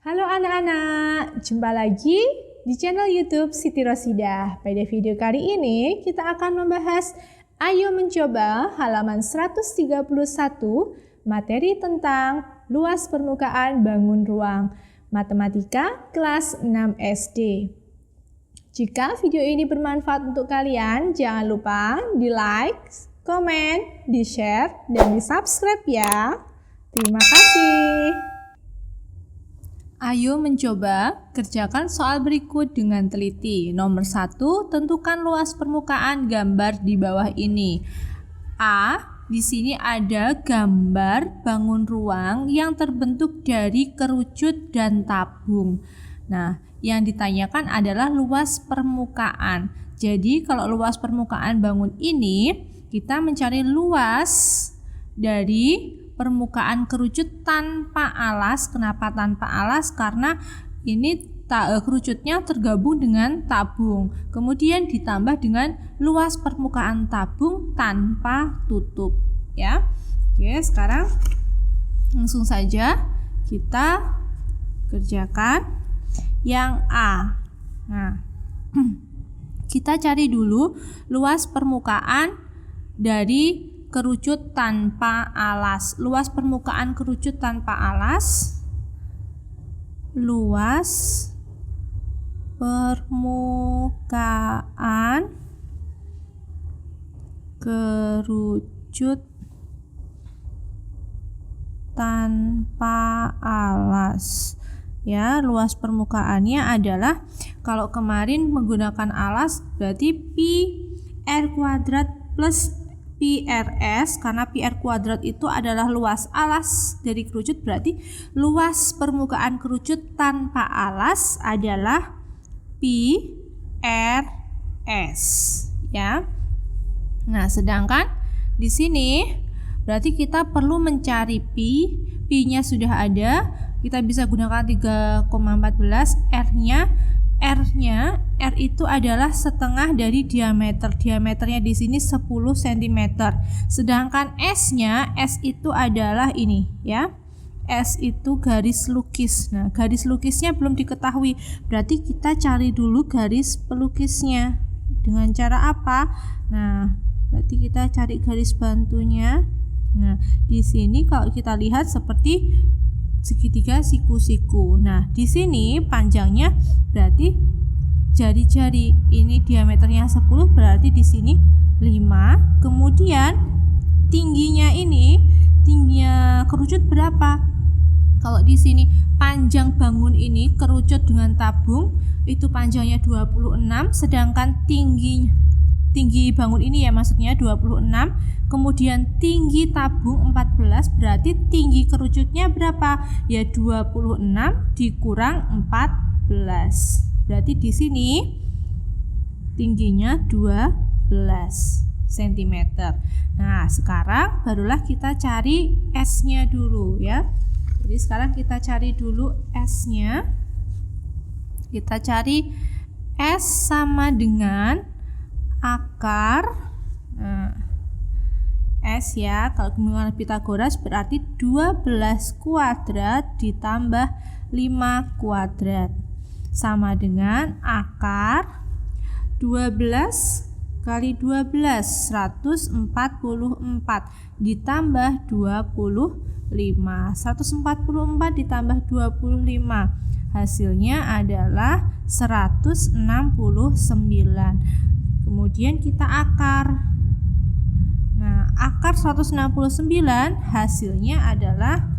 Halo anak-anak, jumpa lagi di channel YouTube Siti Rosidah. Pada video kali ini kita akan membahas Ayo Mencoba halaman 131 materi tentang luas permukaan bangun ruang matematika kelas 6 SD. Jika video ini bermanfaat untuk kalian, jangan lupa di like, komen, di share, dan di subscribe ya. Terima kasih. Ayo mencoba, kerjakan soal berikut dengan teliti. Nomor 1, tentukan luas permukaan gambar di bawah ini. A, di sini ada gambar bangun ruang yang terbentuk dari kerucut dan tabung. Nah, yang ditanyakan adalah luas permukaan. Jadi, kalau luas permukaan bangun ini, kita mencari luas dari permukaan kerucut tanpa alas. Kenapa tanpa alas? Karena ini kerucutnya tergabung dengan tabung. Kemudian ditambah dengan luas permukaan tabung tanpa tutup, ya. Oke, sekarang langsung saja kita kerjakan yang A. Nah, kita cari dulu luas permukaan dari kerucut tanpa alas. Luas permukaan kerucut tanpa alas. Luas permukaan kerucut tanpa alas. Ya, luas permukaannya adalah, kalau kemarin menggunakan alas berarti pi r kuadrat plus pi rs, karena pi r kuadrat itu adalah luas alas dari kerucut, berarti luas permukaan kerucut tanpa alas adalah pi rs, ya. Nah, sedangkan di sini berarti kita perlu mencari pi-nya sudah ada, kita bisa gunakan 3,14, R itu adalah setengah dari diameter. Diameternya di sini 10 cm. Sedangkan S itu adalah ini, ya. S itu garis lukis. Nah, garis lukisnya belum diketahui. Berarti kita cari dulu garis pelukisnya. Dengan cara apa? Nah, berarti kita cari garis bantunya. Nah, di sini kalau kita lihat seperti segitiga siku-siku. Nah, di sini panjangnya berarti jari-jari ini diameternya 10, berarti di sini 5. Kemudian tingginya kerucut berapa? Kalau di sini panjang bangun ini kerucut dengan tabung itu panjangnya 26, sedangkan tinggi bangun ini, ya, maksudnya 26. Kemudian tinggi tabung 14, berarti tinggi kerucutnya berapa? Ya 26 dikurang 14. Berarti di sini tingginya 12 cm. Nah, sekarang barulah kita cari S-nya dulu, ya. Jadi sekarang kita cari dulu S-nya. Kita cari S sama dengan akar, S, ya, kalau menggunakan Pitagoras berarti 12 kuadrat ditambah 5 kuadrat sama dengan akar 12 kali 12, 144 ditambah 25. 144 ditambah 25, hasilnya adalah 169. Kemudian kita akar. Nah, akar 169 hasilnya adalah,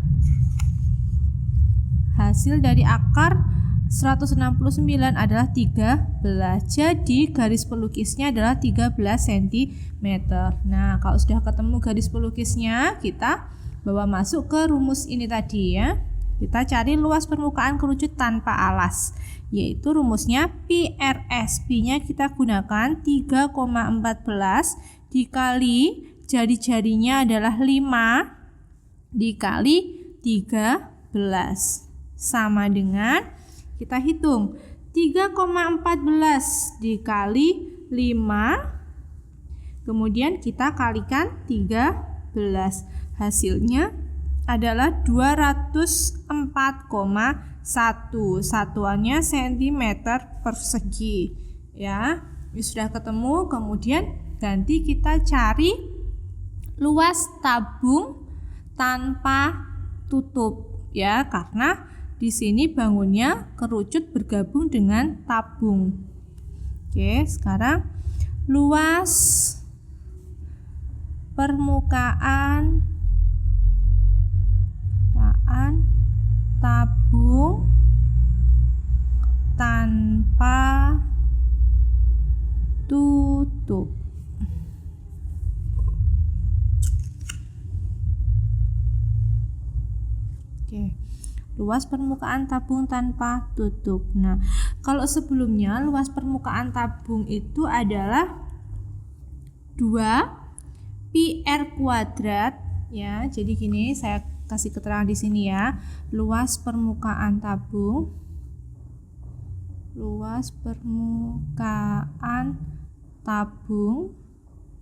hasil dari akar 169 adalah 13. Jadi garis pelukisnya adalah 13 cm. Nah, kalau sudah ketemu garis pelukisnya, kita bawa masuk ke rumus ini tadi, ya. Kita cari luas permukaan kerucut tanpa alas, yaitu rumusnya pi rs. Pi-nya kita gunakan 3,14 dikali jari-jarinya adalah 5 dikali 13 sama dengan, kita hitung, 3,14 dikali 5, kemudian kita kalikan 13, hasilnya adalah 204,1. Satuannya cm persegi. Ya, ini sudah ketemu. Kemudian ganti kita cari luas tabung tanpa tutup, ya, karena di sini bangunnya kerucut bergabung dengan tabung. Oke, sekarang luas permukaan tabung tanpa tutup. Oke, luas permukaan tabung tanpa tutup. Nah, kalau sebelumnya luas permukaan tabung itu adalah 2 pi r kuadrat, ya. Jadi gini, saya kasih keterangan di sini ya. Luas permukaan tabung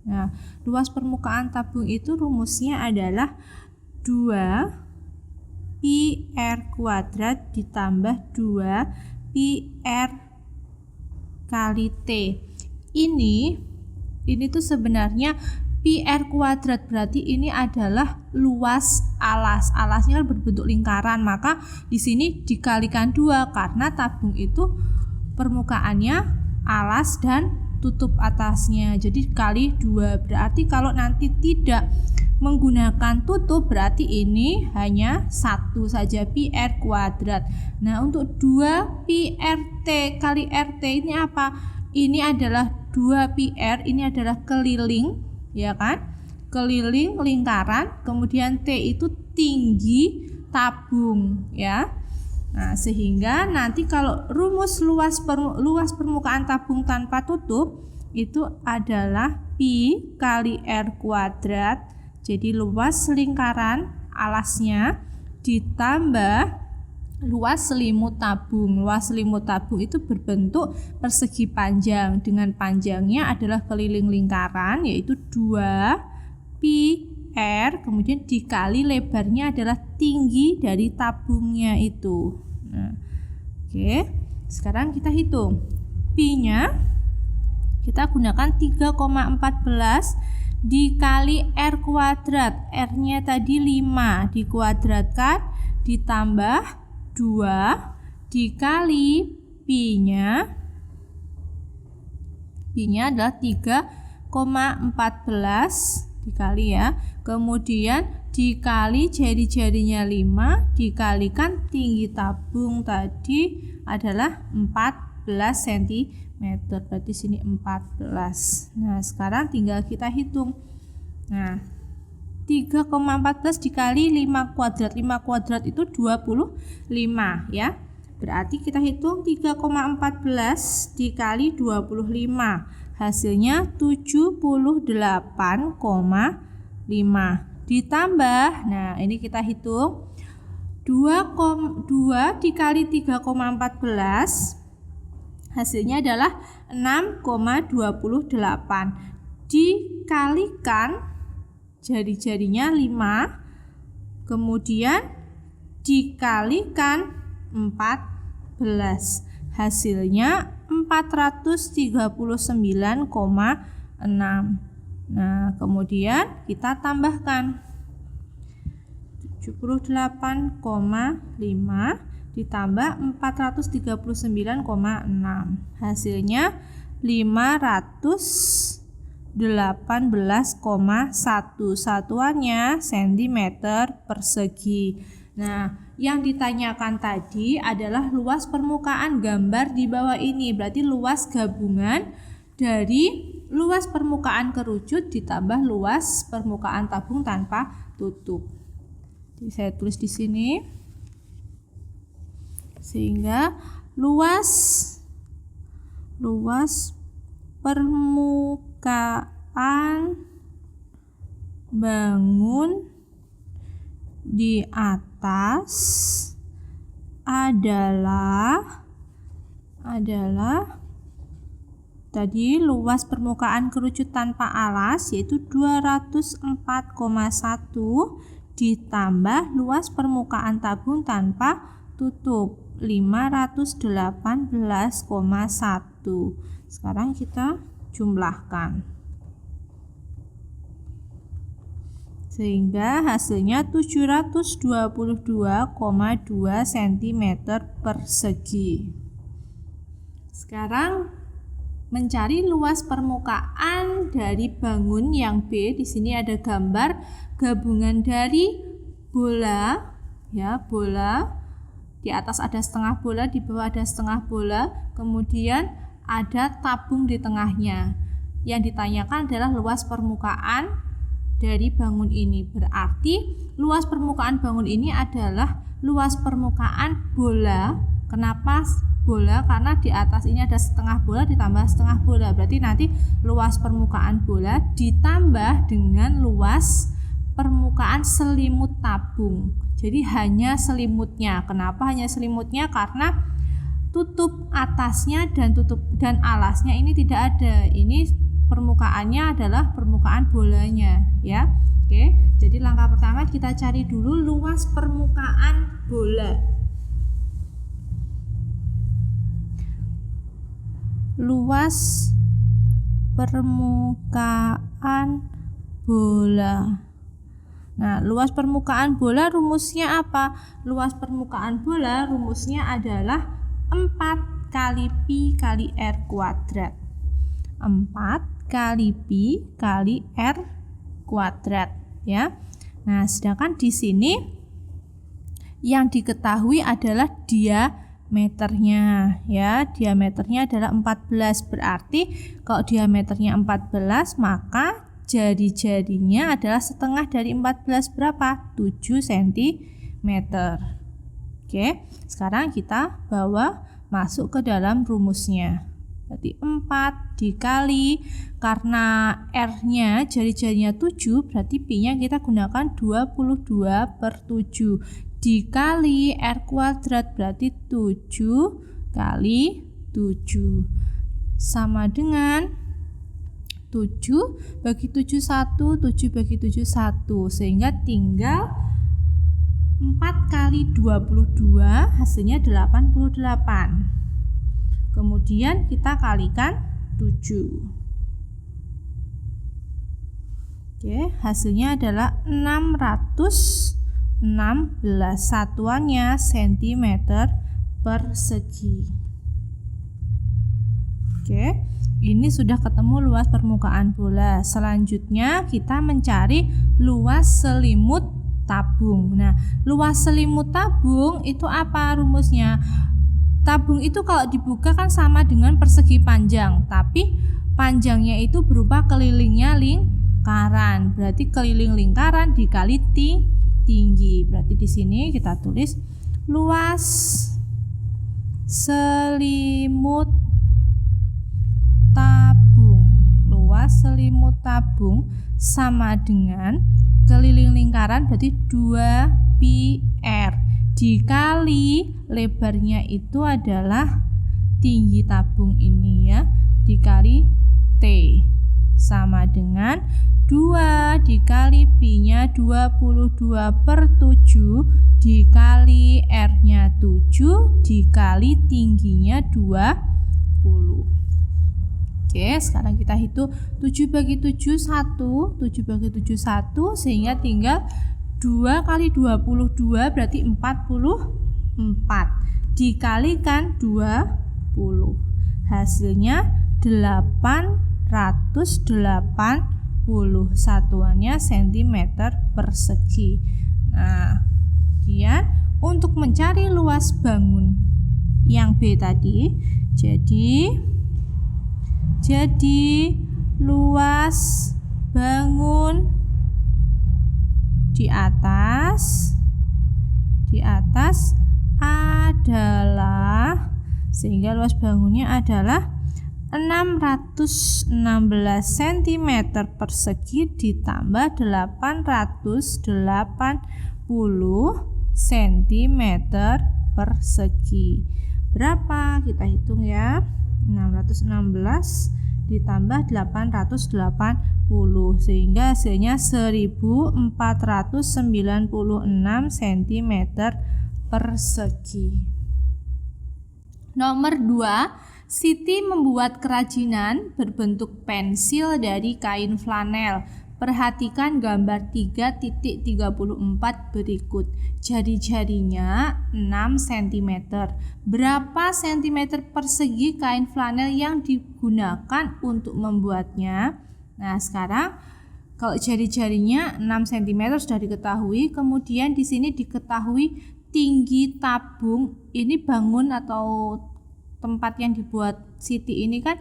Nah, luas permukaan tabung itu rumusnya adalah 2 pi r kuadrat ditambah 2 pi r kali T. Ini tuh sebenarnya pi r kuadrat, berarti ini adalah luas alas. Alasnya kan berbentuk lingkaran, maka di sini dikalikan 2 karena tabung itu permukaannya alas dan tutup atasnya. Jadi kali 2. Berarti kalau nanti tidak menggunakan tutup, berarti ini hanya 1 saja, pi r kuadrat. Nah, untuk 2 pi rt kali rt ini apa? Ini adalah 2 pi r, ini adalah keliling, ya kan? Keliling lingkaran, kemudian T itu tinggi tabung, ya. Nah, sehingga nanti kalau rumus luas permukaan tabung tanpa tutup itu adalah pi kali r kuadrat. Jadi luas lingkaran alasnya ditambah luas selimut tabung. Luas selimut tabung itu berbentuk persegi panjang dengan panjangnya adalah keliling lingkaran, yaitu 2 pi r, kemudian dikali lebarnya adalah tinggi dari tabungnya itu. Nah, oke, sekarang kita hitung pi-nya. Kita gunakan 3,14 dikali r kuadrat. R-nya tadi 5 dikuadratkan ditambah 2 dikali pi-nya. Pi-nya adalah 3,14 dikali, ya. Kemudian dikali jari-jarinya 5 dikalikan tinggi tabung tadi adalah 14 cm. Berarti sini 14. Nah, sekarang tinggal kita hitung. Nah, 3,14 dikali 5 kuadrat. 5 kuadrat itu 25, ya. Berarti kita hitung 3,14 dikali 25. Hasilnya 78,5 ditambah, nah ini kita hitung 2 dikali 3,14, hasilnya adalah 6,28 dikalikan jari-jarinya 5, kemudian dikalikan 14, hasilnya 439,6. Nah, kemudian kita tambahkan 78,5 ditambah 439,6. Hasilnya 518,1. Satuannya cm persegi. Nah, yang ditanyakan tadi adalah luas permukaan gambar di bawah ini. Berarti luas gabungan dari luas permukaan kerucut ditambah luas permukaan tabung tanpa tutup. Jadi saya tulis di sini. Sehingga luas permukaan bangun di atas adalah tadi luas permukaan kerucut tanpa alas, yaitu 204,1 ditambah luas permukaan tabung tanpa tutup 518,1. Sekarang kita jumlahkan. Sehingga hasilnya 722,2 cm persegi. Sekarang mencari luas permukaan dari bangun yang B. Di sini ada gambar gabungan dari bola, ya, bola. Di atas ada setengah bola, di bawah ada setengah bola, kemudian ada tabung di tengahnya. Yang ditanyakan adalah luas permukaan dari bangun ini. Berarti luas permukaan bangun ini adalah luas permukaan bola. Kenapa bola? Karena di atas ini ada setengah bola ditambah setengah bola. Berarti nanti luas permukaan bola ditambah dengan luas permukaan selimut tabung. Jadi hanya selimutnya. Kenapa hanya selimutnya? Karena tutup atasnya dan alasnya ini tidak ada. Ini permukaannya adalah permukaan bolanya, ya. Oke. Jadi langkah pertama kita cari dulu luas permukaan bola. Luas permukaan bola. Nah, luas permukaan bola rumusnya apa? Luas permukaan bola rumusnya adalah 4 kali pi kali r kuadrat. 4 kali pi kali r kuadrat, ya. Nah, sedangkan di sini yang diketahui adalah diameternya, ya. Diameternya adalah 14. Berarti kalau diameternya 14, maka jari-jarinya adalah setengah dari 14 berapa? 7 cm. Oke, sekarang kita bawa masuk ke dalam rumusnya. Berarti 4 dikali, karena R-nya jari-jarinya 7, berarti Pi-nya kita gunakan 22/7 dikali R kuadrat, berarti 7 kali 7 sama dengan 7 bagi 7 1, 7 bagi 7 1, sehingga tinggal 4 kali 22 hasilnya 88. Kemudian kita kalikan 7. Oke, hasilnya adalah 616, satuannya cm persegi. Oke, ini sudah ketemu luas permukaan bola. Selanjutnya kita mencari luas selimut tabung. Nah, luas selimut tabung itu apa rumusnya? Tabung itu kalau dibuka kan sama dengan persegi panjang, tapi panjangnya itu berupa kelilingnya lingkaran. Berarti keliling lingkaran dikali tinggi. Berarti di sini kita tulis luas selimut tabung. Luas selimut tabung sama dengan keliling lingkaran, berarti 2πr dikali lebarnya itu adalah tinggi tabung ini, ya, dikali T sama dengan 2 dikali Pi-nya 22/7 dikali R-nya 7 dikali tingginya 20. Oke, sekarang kita hitung 7 bagi 7 1, 7 bagi 7 1, sehingga tinggal 2 kali 22 berarti 44 dikalikan 20, hasilnya 880, satuannya cm persegi. Nah, kemudian untuk mencari luas bangun yang B tadi, jadi luas bangun di atas adalah, sehingga luas bangunnya adalah 616 cm persegi ditambah 880 cm persegi. Berapa? Kita hitung ya. 616 ditambah 880 sehingga hasilnya 1496 cm persegi. Nomor 2, Siti membuat kerajinan berbentuk pensil dari kain flanel. Perhatikan gambar 3.34 berikut. Jari-jarinya 6 cm. Berapa cm persegi kain flanel yang digunakan untuk membuatnya? Nah, sekarang kalau jari-jarinya 6 cm sudah diketahui, kemudian di sini diketahui tinggi tabung. Ini bangun atau tempat yang dibuat Siti ini kan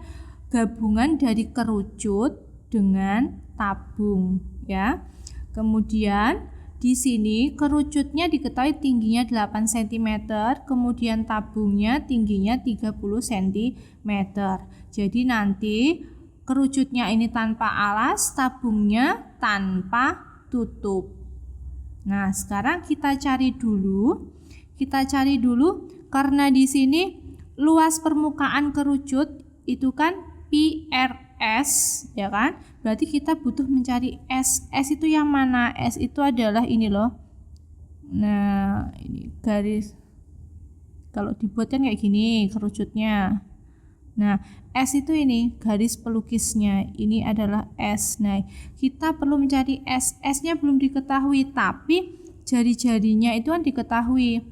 gabungan dari kerucut dengan tabung ya. Kemudian di sini kerucutnya diketahui tingginya 8 cm, kemudian tabungnya tingginya 30 cm. Jadi nanti kerucutnya ini tanpa alas, tabungnya tanpa tutup. Nah, sekarang kita cari dulu karena di sini luas permukaan kerucut itu kan PRS ya kan? Berarti kita butuh mencari S. S itu yang mana? S itu adalah ini loh. Nah, ini garis. Kalau dibuat kan kayak gini kerucutnya. Nah, S itu ini garis pelukisnya. Ini adalah S. Nah, kita perlu mencari S. S-nya belum diketahui, tapi jari-jarinya itu kan diketahui.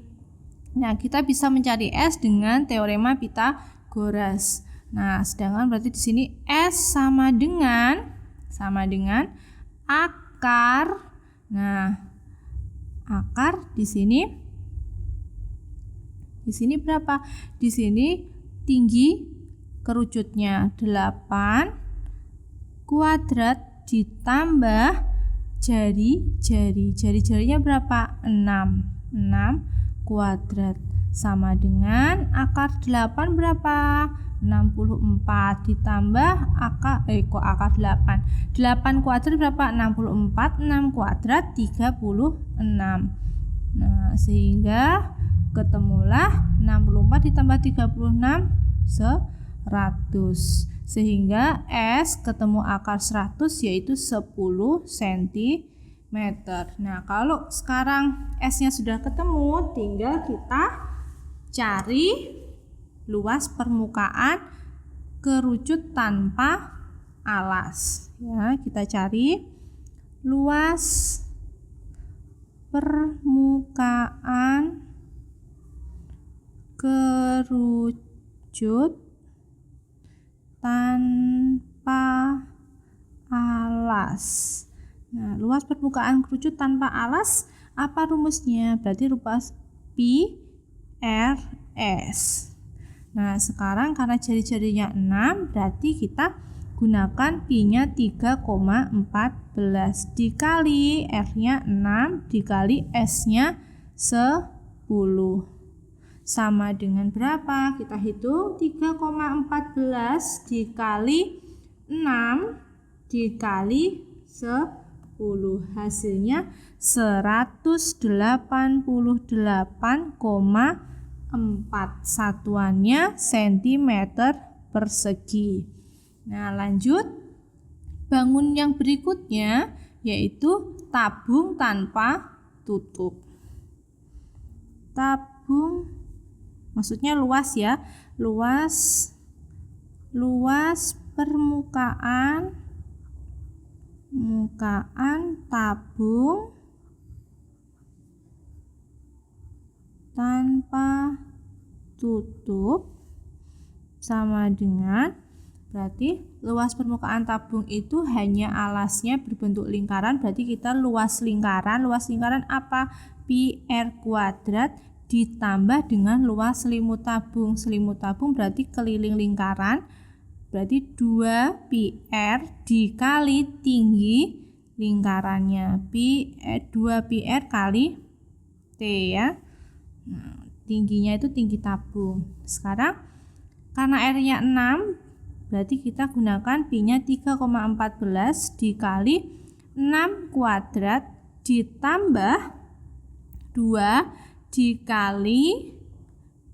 Nah, kita bisa mencari S dengan teorema Pythagoras. Nah, sedangkan berarti di sini S sama dengan akar. Nah, akar di sini berapa? Di sini tinggi kerucutnya 8 kuadrat ditambah jari-jarinya berapa? 6 kuadrat sama dengan akar 8 berapa? 64 ditambah akar 8 kuadrat berapa? 64, 6 kuadrat 36. Nah, sehingga ketemulah 64 ditambah 36 100. Sehingga S ketemu akar 100 yaitu 10 cm. Nah, kalau sekarang S-nya sudah ketemu, tinggal kita cari luas permukaan kerucut tanpa alas. Ya, kita cari luas permukaan kerucut tanpa alas. Nah, luas permukaan kerucut tanpa alas apa rumusnya? Berarti rumus pi RS. Nah, sekarang karena jari-jarinya 6, berarti kita gunakan pi-nya 3,14 dikali R-nya 6 dikali S-nya 10. Sama dengan berapa? Kita hitung 3,14 dikali 6 dikali 10. Hasilnya 188,4. Satuannya cm persegi. Nah, lanjut. Bangun yang berikutnya yaitu tabung tanpa tutup. Tabung maksudnya luas ya. Luas permukaan tabung tanpa tutup sama dengan, berarti luas permukaan tabung itu hanya alasnya berbentuk lingkaran, berarti kita luas lingkaran apa? Pi R kuadrat ditambah dengan luas selimut tabung. Selimut tabung berarti keliling lingkaran, berarti 2 pi R dikali tinggi lingkarannya. 2 pi R kali T ya. Nah, tingginya itu tinggi tabung. Sekarang karena R-nya 6, berarti kita gunakan pi-nya 3,14 dikali 6 kuadrat ditambah 2 dikali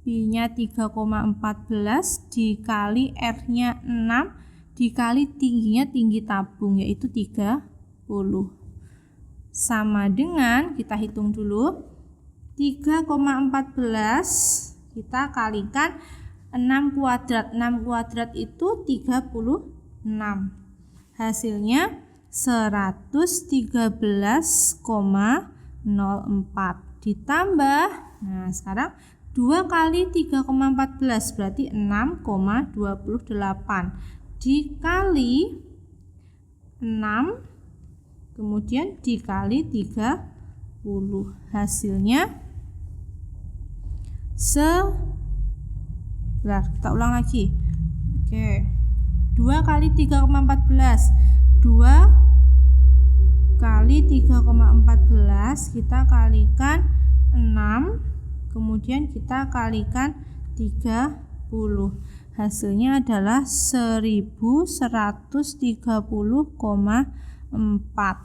pi-nya 3,14 dikali R-nya 6 dikali tingginya tinggi tabung yaitu 30. Sama dengan, kita hitung dulu, 3,14 kita kalikan 6 kuadrat. 6 kuadrat itu 36. Hasilnya 113,04 ditambah, nah sekarang 2 kali 3,14 berarti 6,28 dikali 6 kemudian dikali 30, hasilnya kita ulang lagi. Oke. 2 kali 3,14. 2 kali 3,14 kita kalikan 6, kemudian kita kalikan 30. Hasilnya adalah 1130,4.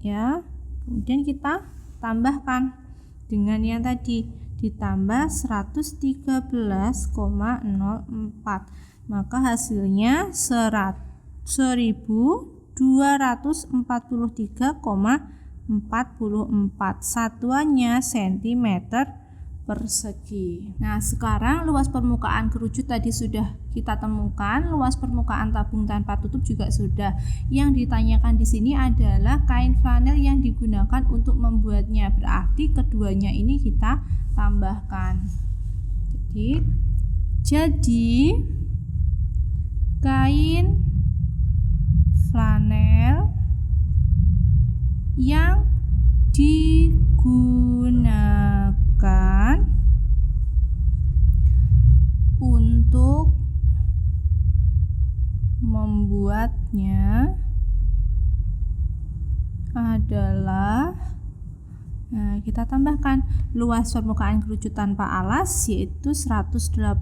Ya. Kemudian kita tambahkan dengan yang tadi, ditambah 113,04, maka hasilnya 1243,44, satuannya cm persegi. Nah, sekarang luas permukaan kerucut tadi sudah kita temukan, luas permukaan tabung tanpa tutup juga sudah. Yang ditanyakan di sini adalah kain flanel yang digunakan untuk membuatnya. Berarti keduanya ini kita tambahkan. Jadi kain flanel yang digunakan untuk membuatnya adalah, nah kita tambahkan luas permukaan kerucut tanpa alas yaitu 188,4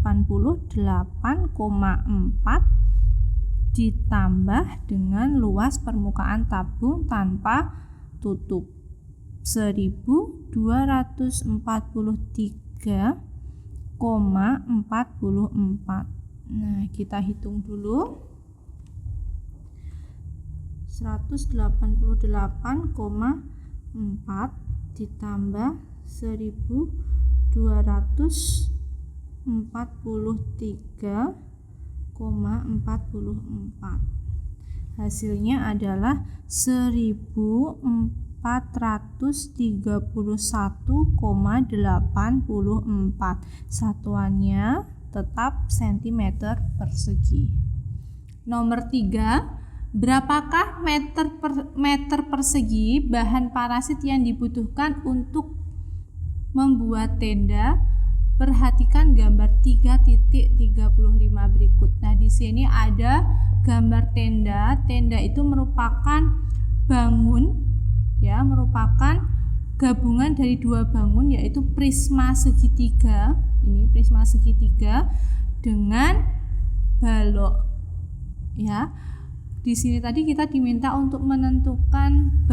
ditambah dengan luas permukaan tabung tanpa tutup 1243,44. Nah, kita hitung dulu. 188,4 ditambah 1243,44. Hasilnya adalah 1431,84. Satuannya tetap cm persegi. Nomor 3, berapakah meter persegi bahan parasit yang dibutuhkan untuk membuat tenda? Perhatikan gambar 3.35 berikut. Nah, di sini ada gambar tenda. Tenda itu merupakan bangun, ya, merupakan gabungan dari dua bangun yaitu prisma segitiga. Ini prisma segitiga dengan balok. Ya. Di sini tadi kita diminta untuk menentukan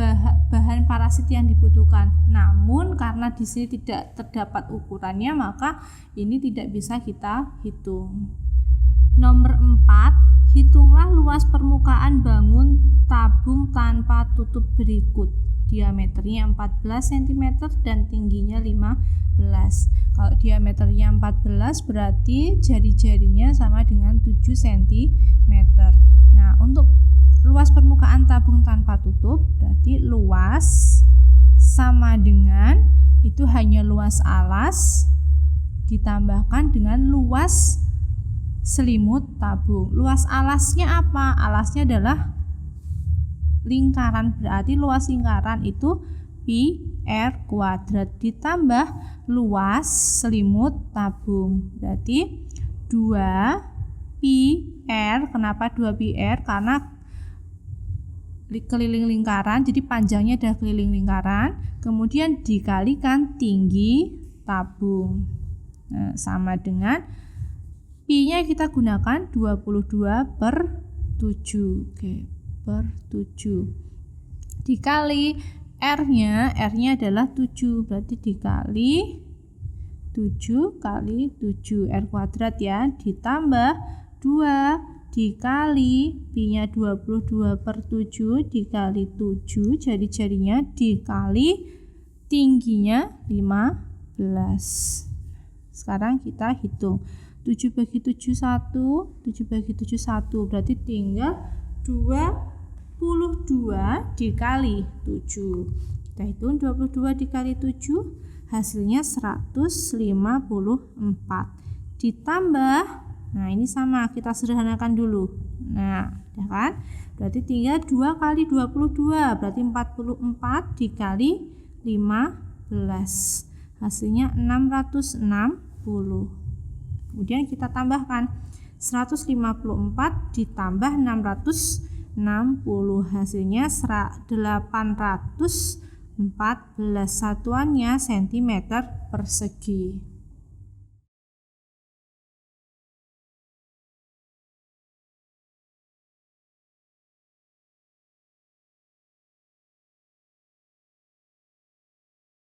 bahan parasit yang dibutuhkan. Namun karena di sini tidak terdapat ukurannya, maka ini tidak bisa kita hitung. Nomor 4, hitunglah luas permukaan bangun tabung tanpa tutup berikut. Diameternya 14 cm dan tingginya 15. Kalau diameternya 14 berarti jari-jarinya sama dengan 7 cm. Nah, untuk luas permukaan tabung tanpa tutup berarti luas sama dengan itu hanya luas alas ditambahkan dengan luas selimut tabung. Luas alasnya apa? Alasnya adalah lingkaran, berarti luas lingkaran itu pi r kuadrat ditambah luas selimut tabung berarti 2 pi r. Kenapa 2 pi r? Karena keliling lingkaran, jadi panjangnya adalah keliling lingkaran, kemudian dikalikan tinggi tabung. Nah, sama dengan pi-nya kita gunakan 22/7. Oke, per 7 dikali r-nya adalah 7, berarti dikali 7 kali 7 r kuadrat, ya, ditambah 2 dikali pi-nya 22/7 dikali 7 jari-jarinya dikali tingginya 15. Sekarang kita hitung 7 bagi 7 1, 7 bagi 7 1 berarti tinggal 22 dikali 7. Kita hitung 22 dikali 7 hasilnya 154 ditambah, nah ini sama kita sederhanakan dulu. Nah, ya kan? Berarti tinggal 2 kali 22 berarti 44 dikali 15 hasilnya 660. Kemudian kita tambahkan 154 ditambah 660 hasilnya 814, satuannya cm persegi.